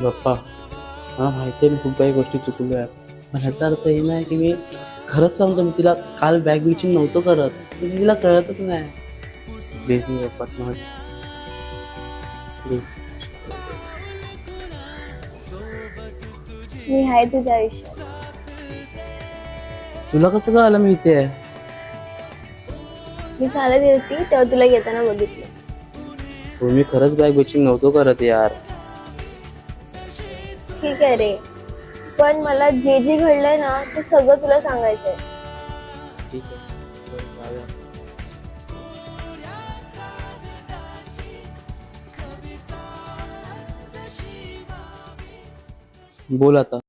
बाप्पा, मला माहिती आहे मी खूप काही गोष्टी चुकलो आहे, पण ह्याचा अर्थ हे नाही की मी खरंच सांगतो मी तिला काल बॅग विचिंग नव्हतो करत, पण तिला कळतच नाही. प्लीज मी बाप्पा तुम्हाला प्लीज. मी आहे तुझ्या आयुष्यात. तुला कसं कळालं मी इथे आहे? मी चालत येते तेव्हा तुला येताना बघितलं. हो, मी खरंच बॅग विचिंग नव्हतो करत यार. ठीक आहे रे, पण मला जे जे घडलंय ना ते सगळं तुला सांगायचंय. ठीक आहे, चल, जाऊया. बोल आता.